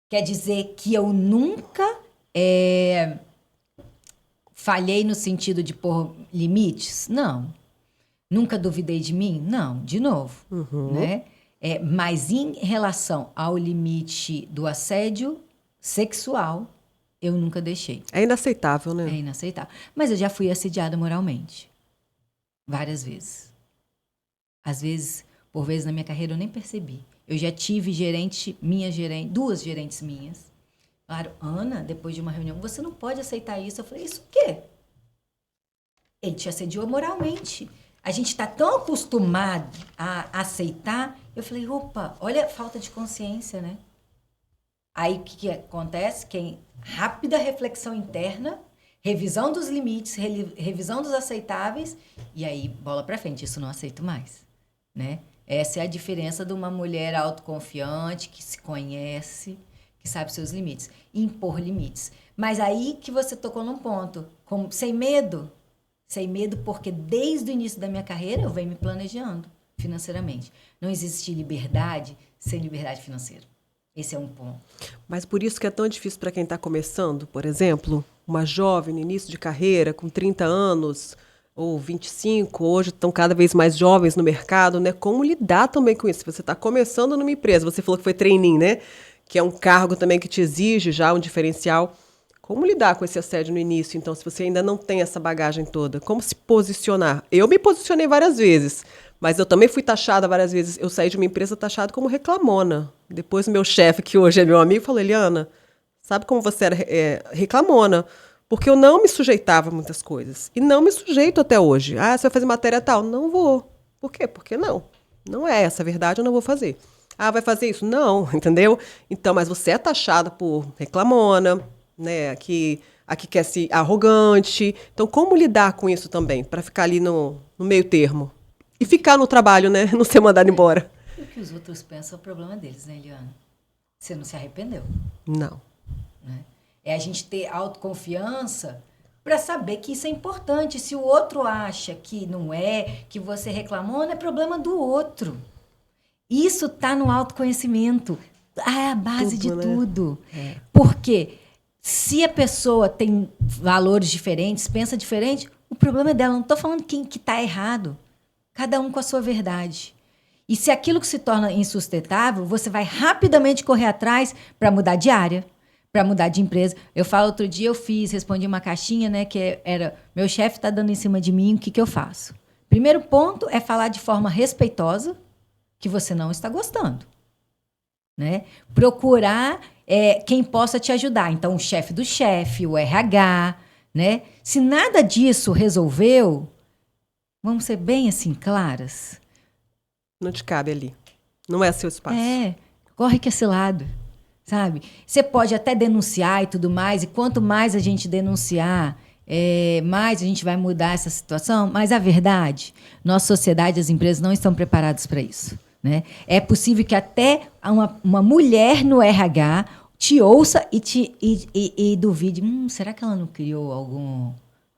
Quer dizer que eu nunca falhei no sentido de pôr limites? Não. Nunca duvidei de mim? Não, de novo. Né? Mas em relação ao limite do assédio sexual, eu nunca deixei. É inaceitável, né? É inaceitável. Mas eu já fui assediada moralmente. Várias vezes. Às vezes, por vezes na minha carreira eu nem percebi. Eu já tive duas gerentes minhas. Falaram, Ana, depois de uma reunião, você não pode aceitar isso. Eu falei, isso o quê? Ele te assediou moralmente. A gente está tão acostumado a aceitar. Eu falei, opa, olha a falta de consciência, né? Aí o que acontece? Rápida reflexão interna, revisão dos limites, revisão dos aceitáveis, e aí bola para frente, isso não aceito mais, né? Essa é a diferença de uma mulher autoconfiante, que se conhece, que sabe seus limites, impor limites. Mas aí que você tocou num ponto, sem medo porque desde o início da minha carreira eu venho me planejando financeiramente. Não existe liberdade sem liberdade financeira. Esse é um ponto. Mas por isso que é tão difícil para quem está começando, por exemplo, uma jovem no início de carreira, com 30 anos ou 25, hoje estão cada vez mais jovens no mercado, né? Como lidar também com isso? Se você está começando numa empresa, você falou que foi trainee, né? Que é um cargo também que te exige já um diferencial. Como lidar com esse assédio no início, então, se você ainda não tem essa bagagem toda? Como se posicionar? Eu me posicionei várias vezes, mas eu também fui taxada várias vezes. Eu saí de uma empresa taxada como reclamona. Depois o meu chefe, que hoje é meu amigo, falou, Eliana, sabe como você era reclamona? Porque eu não me sujeitava a muitas coisas. E não me sujeito até hoje. Ah, você vai fazer matéria tal? Não vou. Por quê? Porque não. Não é essa a verdade, eu não vou fazer. Ah, vai fazer isso? Não, entendeu? Então, mas você é taxada por reclamona, né? Aqui quer ser arrogante. Então, como lidar com isso também? Para ficar ali no meio termo. E ficar no trabalho, né? Não ser mandado embora. O que os outros pensam é o problema deles, né, Eliana? Você não se arrependeu. Não. Né? É a gente ter autoconfiança para saber que isso é importante. Se o outro acha que não é, que você reclamou, não é problema do outro. Isso está no autoconhecimento. É a base de tudo. É. Porque se a pessoa tem valores diferentes, pensa diferente, o problema é dela. Não estou falando que está errado. Cada um com a sua verdade. E se aquilo que se torna insustentável, você vai rapidamente correr atrás para mudar de área, para mudar de empresa. Eu falo, outro dia respondi uma caixinha, né, que era, meu chefe está dando em cima de mim, o que eu faço? Primeiro ponto é falar de forma respeitosa que você não está gostando. Né? Procurar quem possa te ajudar. Então, o chefe do chefe, o RH. Né? Se nada disso resolveu, vamos ser bem assim claras. Não te cabe ali. Não é seu espaço. Corre que é esse lado, sabe? Você pode até denunciar e tudo mais, e quanto mais a gente denunciar, mais a gente vai mudar essa situação. Mas a verdade, nossa sociedade, as empresas não estão preparadas para isso. Né? É possível que até uma mulher no RH te ouça e duvide. Será que ela não criou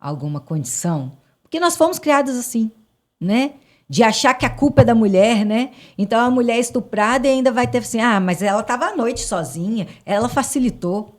alguma condição? Porque nós fomos criados assim, né? De achar que a culpa é da mulher, né? Então, a mulher estuprada e ainda vai ter assim, mas ela estava à noite sozinha, ela facilitou.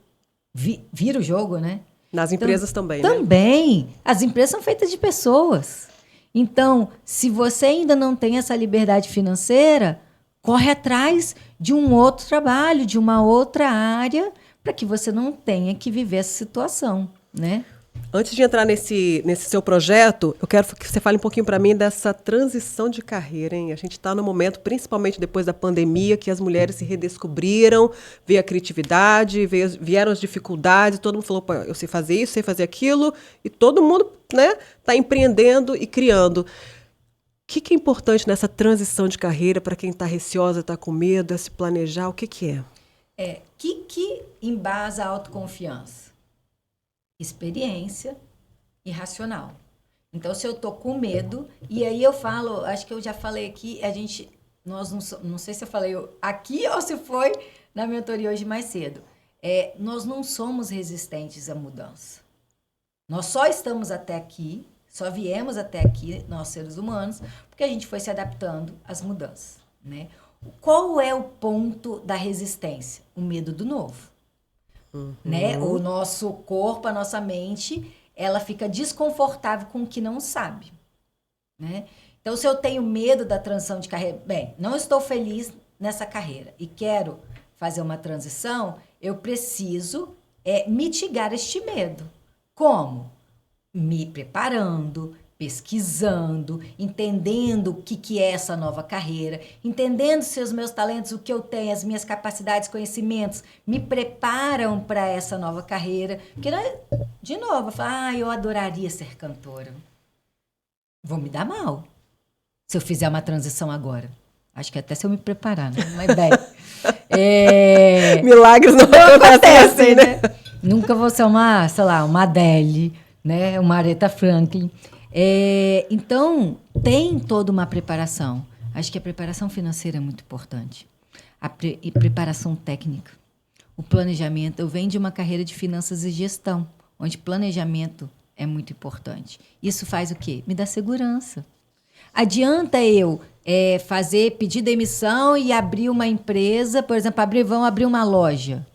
Vira o jogo, né? Nas empresas também, né? Também. As empresas são feitas de pessoas. Então, se você ainda não tem essa liberdade financeira, corre atrás de um outro trabalho, de uma outra área, para que você não tenha que viver essa situação, né? Antes de entrar nesse seu projeto, eu quero que você fale um pouquinho para mim dessa transição de carreira, hein? A gente está no momento, principalmente depois da pandemia, que as mulheres se redescobriram, veio a criatividade, vieram as dificuldades, todo mundo falou, pô, eu sei fazer isso, sei fazer aquilo, e todo mundo, né, está empreendendo e criando. O que é importante nessa transição de carreira para quem está receosa, está com medo, é se planejar? O que é? Que embasa a autoconfiança? Experiência e racional. Então, se eu tô com medo, e aí eu falo, acho que eu já falei aqui, nós não sei se eu falei aqui ou se foi na mentoria hoje mais cedo. Nós não somos resistentes à mudança. Nós só estamos até aqui, só viemos até aqui, nós seres humanos, porque a gente foi se adaptando às mudanças, né? Qual é o ponto da resistência? O medo do novo, né? O nosso corpo, a nossa mente, ela fica desconfortável com o que não sabe, né? Então, se eu tenho medo da transição de carreira, bem, não estou feliz nessa carreira e quero fazer uma transição, eu preciso mitigar este medo. Como? Me preparando, pesquisando, entendendo o que é essa nova carreira, entendendo se os meus talentos, o que eu tenho, as minhas capacidades, conhecimentos, me preparam para essa nova carreira. Porque, de novo, eu falo, eu adoraria ser cantora. Vou me dar mal se eu fizer uma transição agora. Acho que até se eu me preparar, né? Mas bem... Milagres não acontecem, né? Nunca vou ser uma, sei lá, uma Adele, né? Uma Aretha Franklin. Então, tem toda uma preparação. Acho que a preparação financeira é muito importante. E preparação técnica. O planejamento. Eu venho de uma carreira de finanças e gestão, onde planejamento é muito importante. Isso faz o quê? Me dá segurança. Adianta eu pedir demissão e abrir uma empresa, por exemplo, vão abrir uma loja.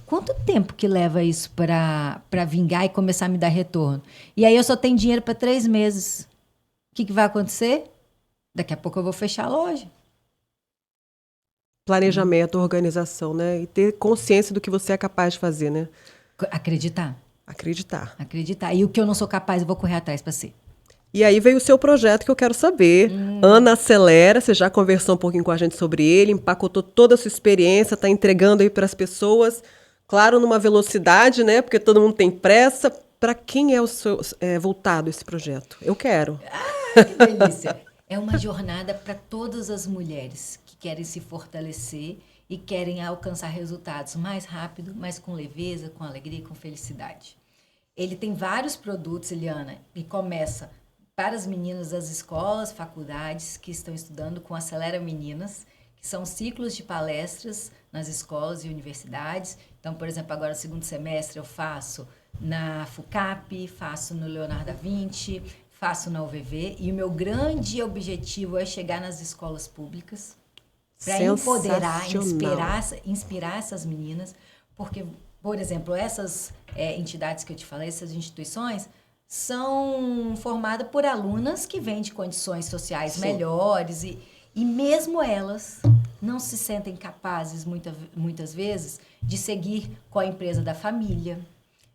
Quanto tempo que leva isso para vingar e começar a me dar retorno? E aí eu só tenho dinheiro para 3 meses. O que vai acontecer? Daqui a pouco eu vou fechar a loja. Planejamento, organização, né? E ter consciência do que você é capaz de fazer, né? Acreditar. Acreditar. E o que eu não sou capaz, eu vou correr atrás para ser. E aí veio o seu projeto que eu quero saber. Ana Acelera, você já conversou um pouquinho com a gente sobre ele, empacotou toda a sua experiência, está entregando aí para as pessoas, claro, numa velocidade, né? Porque todo mundo tem pressa. Para quem é voltado esse projeto? Eu quero. Que delícia! É uma jornada para todas as mulheres que querem se fortalecer e querem alcançar resultados mais rápido, mas com leveza, com alegria e com felicidade. Ele tem vários produtos, Eliana, e começa para as meninas das escolas, faculdades que estão estudando com Acelera Meninas, que são ciclos de palestras nas escolas e universidades. Então, por exemplo, agora no segundo semestre eu faço na FUCAP, faço no Leonardo da Vinci, faço na UVV, e o meu grande objetivo é chegar nas escolas públicas para empoderar, inspirar essas meninas, porque, por exemplo, essas entidades que eu te falei, essas instituições, são formadas por alunas que vêm de condições sociais melhores e mesmo elas não se sentem capazes, muitas vezes, de seguir com a empresa da família,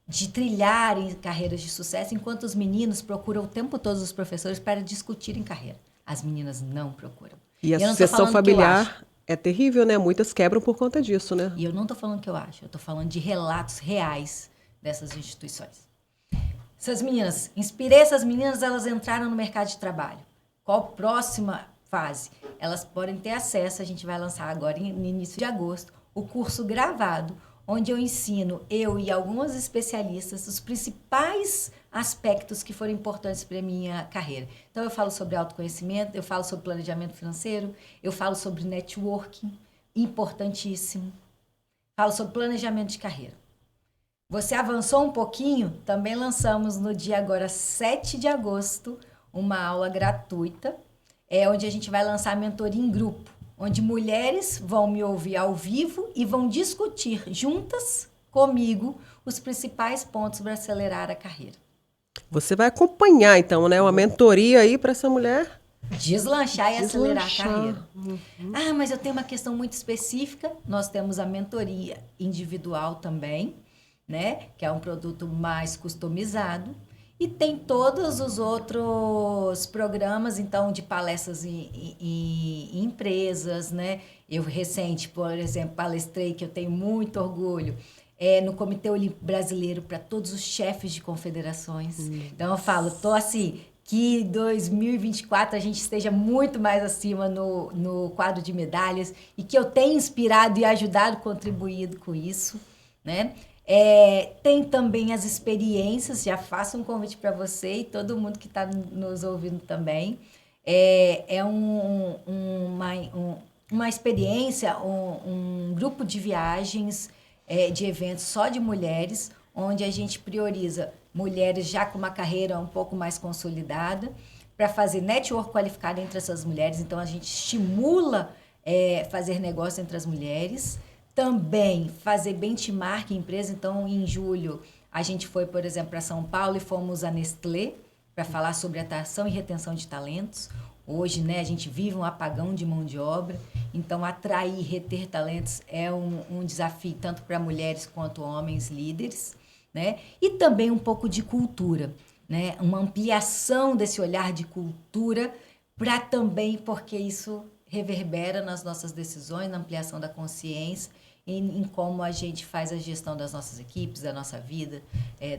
de trilharem carreiras de sucesso, enquanto os meninos procuram o tempo todo os professores para discutirem carreira. As meninas não procuram. E a sucessão familiar é terrível, né? Muitas quebram por conta disso, né? E eu não estou falando o que eu acho, eu estou falando de relatos reais dessas instituições. Essas meninas, inspirei essas meninas, elas entraram no mercado de trabalho. Qual a próxima fase? Elas podem ter acesso, a gente vai lançar agora no início de agosto, o curso gravado, onde eu ensino, eu e algumas especialistas, os principais aspectos que foram importantes para a minha carreira. Então, eu falo sobre autoconhecimento, eu falo sobre planejamento financeiro, eu falo sobre networking, importantíssimo. Falo sobre planejamento de carreira. Você avançou um pouquinho, também lançamos no dia agora 7 de agosto, uma aula gratuita, onde a gente vai lançar a mentoria em grupo, onde mulheres vão me ouvir ao vivo e vão discutir juntas comigo os principais pontos para acelerar a carreira. Você vai acompanhar, então, né? Uma mentoria aí para essa mulher? Deslanchar e acelerar a carreira. Mas eu tenho uma questão muito específica. Nós temos a mentoria individual também, né? Que é um produto mais customizado. E tem todos os outros programas, então, de palestras em empresas, né? Eu recente, por exemplo, palestrei, que eu tenho muito orgulho, no Comitê Olímpico Brasileiro para todos os chefes de confederações. Então, eu falo, assim, que 2024 a gente esteja muito mais acima no quadro de medalhas e que eu tenha inspirado e ajudado, contribuído com isso, né? Tem também as experiências, já faço um convite para você e todo mundo que está nos ouvindo também. Uma experiência, um grupo de viagens, de eventos só de mulheres, onde a gente prioriza mulheres já com uma carreira um pouco mais consolidada, para fazer network qualificado entre essas mulheres. Então, a gente estimula fazer negócio entre as mulheres. Também fazer benchmark em empresa. Então, em julho, a gente foi, por exemplo, para São Paulo e fomos à Nestlé para falar sobre atração e retenção de talentos. Hoje, né, a gente vive um apagão de mão de obra. Então, atrair e reter talentos é um desafio tanto para mulheres quanto homens líderes, né? E também um pouco de cultura, né? Uma ampliação desse olhar de cultura para também, porque isso reverbera nas nossas decisões, na ampliação da consciência, em como a gente faz a gestão das nossas equipes, da nossa vida,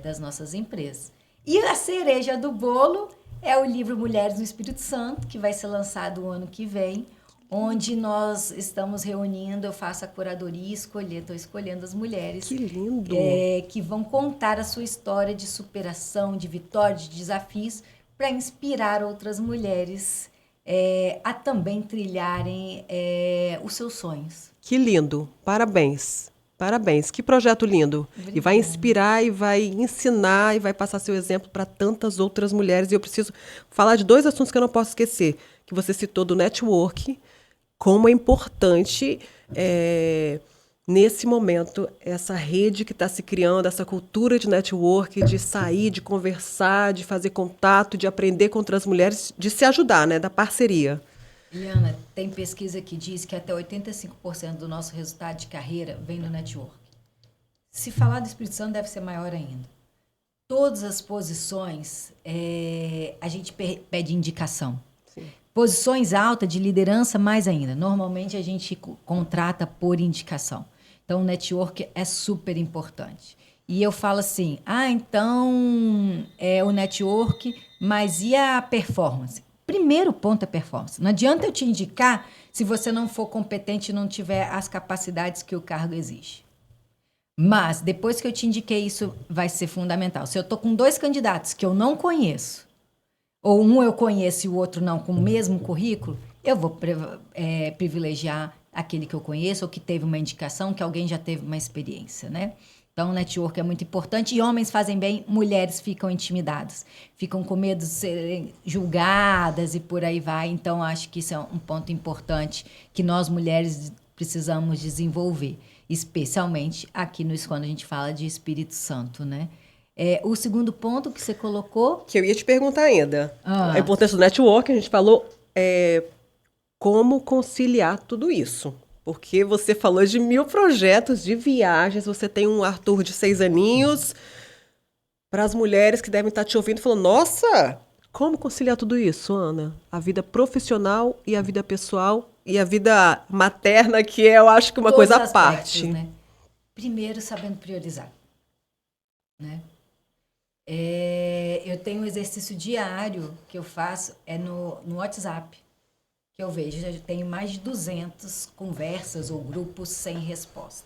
das nossas empresas. E a cereja do bolo é o livro Mulheres no Espírito Santo, que vai ser lançado o ano que vem, onde nós estamos reunindo, eu faço a curadoria e estou escolhendo as mulheres. Que lindo! Que vão contar a sua história de superação, de vitória, de desafios, para inspirar outras mulheres a também trilharem os seus sonhos. Que lindo! Parabéns! Parabéns! Que projeto lindo! Obrigada. E vai inspirar, e vai ensinar, e vai passar seu exemplo para tantas outras mulheres. E eu preciso falar de 2 assuntos que eu não posso esquecer, que você citou do network, como é importante nesse momento essa rede que está se criando, essa cultura de network, de sair, de conversar, de fazer contato, de aprender com outras mulheres, de se ajudar, né, da parceria. Eliana, tem pesquisa que diz que até 85% do nosso resultado de carreira vem no network. Se falar do Espírito Santo, deve ser maior ainda. Todas as posições, a gente pede indicação. Sim. Posições altas de liderança, mais ainda. Normalmente, a gente contrata por indicação. Então, o network é super importante. E eu falo assim, então, o network, mas e a performance? Primeiro ponto é performance. Não adianta eu te indicar se você não for competente e não tiver as capacidades que o cargo exige. Mas, depois que eu te indiquei, isso vai ser fundamental. Se eu estou com 2 candidatos que eu não conheço, ou um eu conheço e o outro não, com o mesmo currículo, eu vou privilegiar aquele que eu conheço ou que teve uma indicação, que alguém já teve uma experiência, né? Então, o network é muito importante. E homens fazem bem, mulheres ficam intimidadas. Ficam com medo de serem julgadas e por aí vai. Então, acho que isso é um ponto importante que nós, mulheres, precisamos desenvolver. Especialmente aqui quando a gente fala de Espírito Santo, né? O segundo ponto que você colocou... Que eu ia te perguntar ainda. A importância do network, a gente falou como conciliar tudo isso. Porque você falou de 1000 projetos de viagens, você tem um Arthur de 6 aninhos. Para as mulheres que devem estar te ouvindo, falando, nossa, como conciliar tudo isso, Ana? A vida profissional e a vida pessoal e a vida materna, que eu acho que é uma Todos coisa à os parte. aspectos, né? Primeiro, sabendo priorizar, né? Eu tenho um exercício diário que eu faço, no WhatsApp, que eu vejo, já tenho mais de 200 conversas ou grupos sem resposta.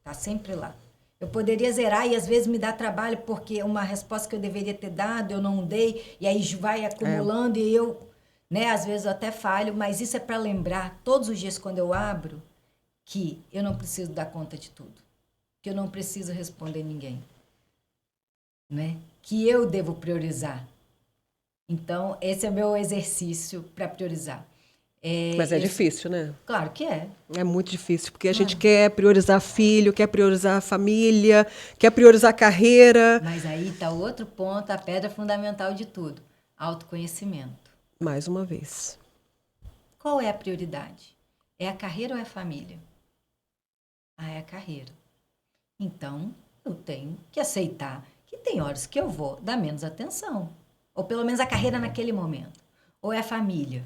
Tá sempre lá. Eu poderia zerar e às vezes me dá trabalho porque uma resposta que eu deveria ter dado, eu não dei, e aí vai acumulando e eu, né, às vezes eu até falho, mas isso é para lembrar todos os dias quando eu abro que eu não preciso dar conta de tudo, que eu não preciso responder ninguém, né? Que eu devo priorizar. Então, esse é o meu exercício para priorizar. Mas é difícil, né? Claro que é. É muito difícil, porque a gente quer priorizar filho, quer priorizar a família, quer priorizar a carreira. Mas aí está outro ponto, a pedra fundamental de tudo. Autoconhecimento. Mais uma vez. Qual é a prioridade? É a carreira ou é a família? É a carreira. Então, eu tenho que aceitar que tem horas que eu vou dar menos atenção. Ou pelo menos a carreira naquele momento. Ou é a família.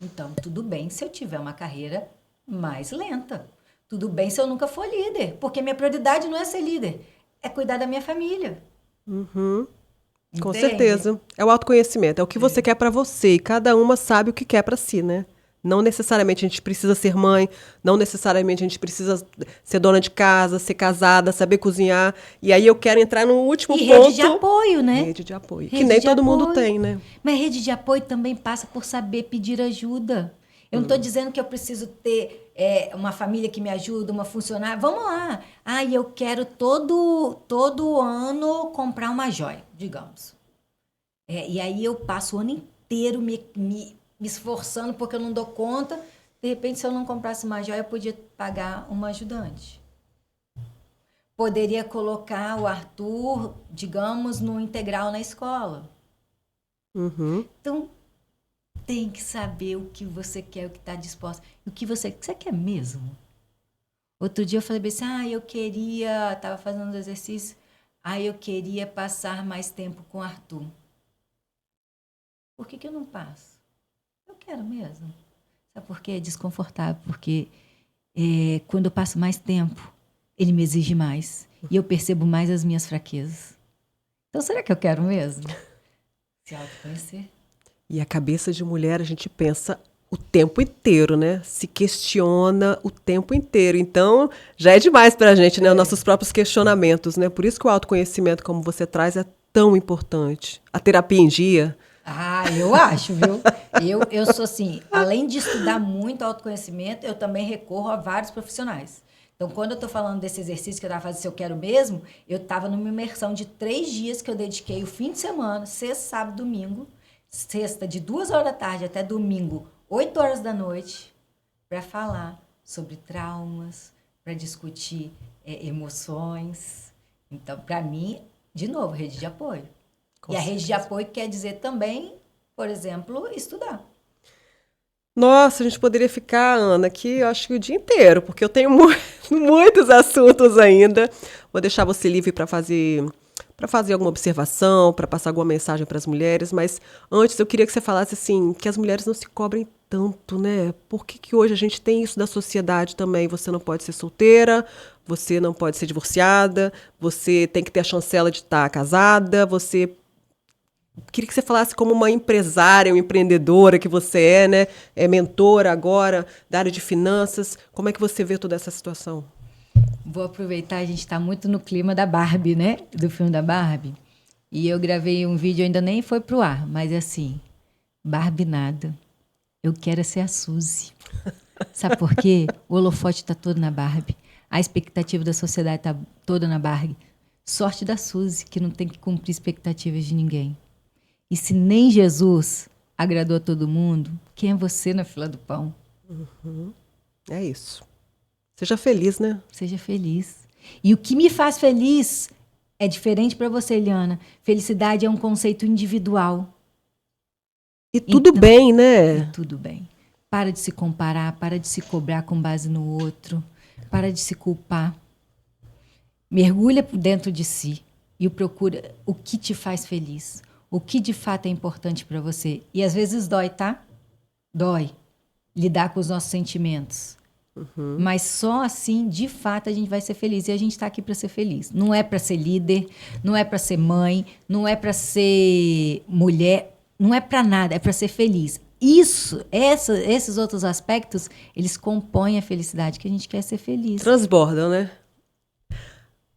Então, tudo bem se eu tiver uma carreira mais lenta. Tudo bem se eu nunca for líder. Porque minha prioridade não é ser líder. É cuidar da minha família. Uhum. Com Entende? certeza. É o autoconhecimento. É o que você quer pra você. E cada uma sabe o que quer pra si, né? Não necessariamente a gente precisa ser mãe, não necessariamente a gente precisa ser dona de casa, ser casada, saber cozinhar. E aí eu quero entrar no último ponto. Rede de apoio, né? Rede de apoio. Rede Que nem de todo mundo apoio. tem, né? Mas rede de apoio também passa por saber pedir ajuda. Eu não estou dizendo que eu preciso ter uma família que me ajuda, uma funcionária. Vamos lá. E eu quero todo ano comprar uma joia, digamos. E aí eu passo o ano inteiro me esforçando porque eu não dou conta. De repente, se eu não comprasse uma joia, eu podia pagar uma ajudante. Poderia colocar o Arthur, digamos, no integral na escola. Então, tem que saber o que você quer, o que está disposto. O que você quer mesmo? Outro dia eu falei assim, estava fazendo exercício, eu queria passar mais tempo com o Arthur. Por que eu não passo? Eu quero mesmo. Sabe por quê? É desconfortável, porque quando eu passo mais tempo, ele me exige mais. E eu percebo mais as minhas fraquezas. Então, será que eu quero mesmo? Se autoconhecer. E a cabeça de mulher, a gente pensa o tempo inteiro, né? Se questiona o tempo inteiro. Então, já é demais pra gente, né? Os nossos próprios questionamentos, né? Por isso que o autoconhecimento, como você traz, é tão importante. A terapia em dia. Eu acho, viu? Eu sou assim, além de estudar muito autoconhecimento, eu também recorro a vários profissionais. Então, quando eu estou falando desse exercício que eu estava fazendo, se eu quero mesmo, eu estava numa imersão de 3 dias que eu dediquei o fim de semana, sexta, sábado, domingo, sexta de 2 horas da tarde até domingo, 8 horas da noite, para falar sobre traumas, para discutir emoções. Então, para mim, de novo, rede de apoio. E a rede de apoio quer dizer também, por exemplo, estudar. Nossa, a gente poderia ficar, Ana, aqui, eu acho que o dia inteiro, porque eu tenho muitos assuntos ainda. Vou deixar você livre para fazer alguma observação, para passar alguma mensagem para as mulheres, mas antes eu queria que você falasse assim, que as mulheres não se cobrem tanto, né? Por que hoje a gente tem isso da sociedade também? Você não pode ser solteira, você não pode ser divorciada, você tem que ter a chancela de estar casada, você... Queria que você falasse como uma empresária, uma empreendedora que você é, né? É mentora agora da área de finanças. Como é que você vê toda essa situação? Vou aproveitar, a gente está muito no clima da Barbie, né? Do filme da Barbie. E eu gravei um vídeo, ainda nem foi pro ar, mas assim, Barbie nada. Eu quero ser a Suzy. Sabe por quê? O holofote está todo na Barbie. A expectativa da sociedade está toda na Barbie. Sorte da Suzy, que não tem que cumprir expectativas de ninguém. E se nem Jesus agradou a todo mundo, quem é você na fila do pão? É isso. Seja feliz, né? Seja feliz. E o que me faz feliz é diferente para você, Eliana. Felicidade é um conceito individual. E tudo então, bem, né? E tudo bem. Para de se comparar, para de se cobrar com base no outro, para de se culpar. Mergulha dentro de si e procura o que te faz feliz. O que de fato é importante para você. E às vezes dói, tá? Dói. Lidar com os nossos sentimentos. Mas só assim, de fato, a gente vai ser feliz. E a gente está aqui para ser feliz. Não é para ser líder, não é para ser mãe, não é para ser mulher, não é para nada, é para ser feliz. Esses outros aspectos, eles compõem a felicidade, que a gente quer ser feliz. Transbordam, né?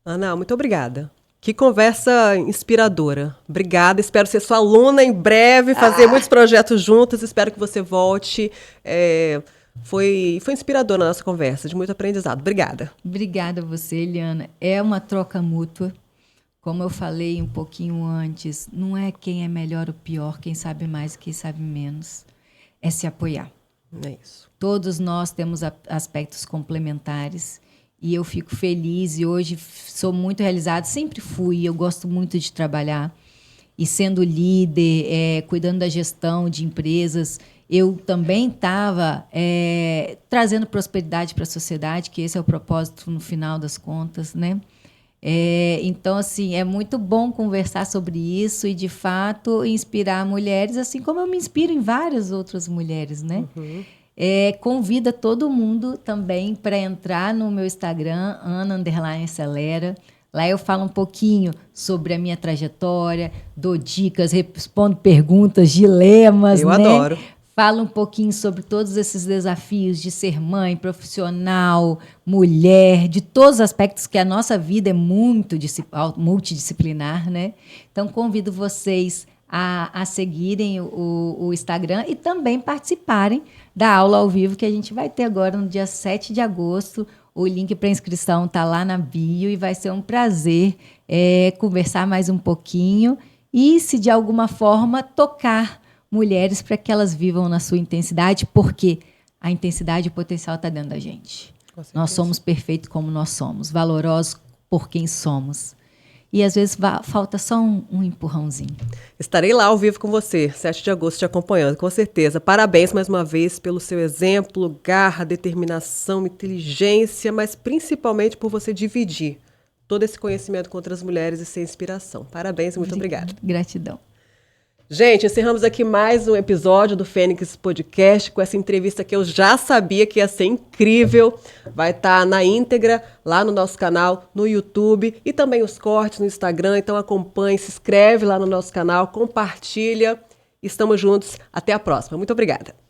Ana, muito obrigada. Que conversa inspiradora. Obrigada. Espero ser sua aluna em breve, fazer muitos projetos juntos. Espero que você volte. Foi inspiradora a nossa conversa, de muito aprendizado. Obrigada. Obrigada a você, Eliana. É uma troca mútua. Como eu falei um pouquinho antes, não é quem é melhor ou pior, quem sabe mais e quem sabe menos. É se apoiar. É isso. Todos nós temos aspectos complementares. E eu fico feliz e hoje sou muito realizada. Sempre fui, eu gosto muito de trabalhar. E sendo líder, cuidando da gestão de empresas, eu também estava trazendo prosperidade para a sociedade, que esse é o propósito no final das contas, né? Então, assim, é muito bom conversar sobre isso e, de fato, inspirar mulheres, assim como eu me inspiro em várias outras mulheres, né? Convida todo mundo também para entrar no meu Instagram, Ana_Acelera. Lá eu falo um pouquinho sobre a minha trajetória, dou dicas, respondo perguntas, dilemas. Eu adoro. Falo um pouquinho sobre todos esses desafios de ser mãe, profissional, mulher, de todos os aspectos que a nossa vida é muito multidisciplinar, né? Então, convido vocês a seguirem o Instagram e também participarem da aula ao vivo que a gente vai ter agora no dia 7 de agosto. O link para inscrição está lá na bio e vai ser um prazer conversar mais um pouquinho e, se de alguma forma, tocar mulheres para que elas vivam na sua intensidade, porque a intensidade e o potencial está dentro da gente. Nós somos perfeitos como nós somos, valorosos por quem somos. E às vezes falta só um empurrãozinho. Estarei lá ao vivo com você, 7 de agosto, te acompanhando, com certeza. Parabéns mais uma vez pelo seu exemplo, garra, determinação, inteligência, mas principalmente por você dividir todo esse conhecimento com outras mulheres e ser inspiração. Parabéns e muito obrigada. Gratidão. Gente, encerramos aqui mais um episódio do Fênix Podcast com essa entrevista que eu já sabia que ia ser incrível. Vai estar na íntegra lá no nosso canal, no YouTube e também os cortes no Instagram. Então acompanhe, se inscreve lá no nosso canal, compartilha. Estamos juntos. Até a próxima. Muito obrigada.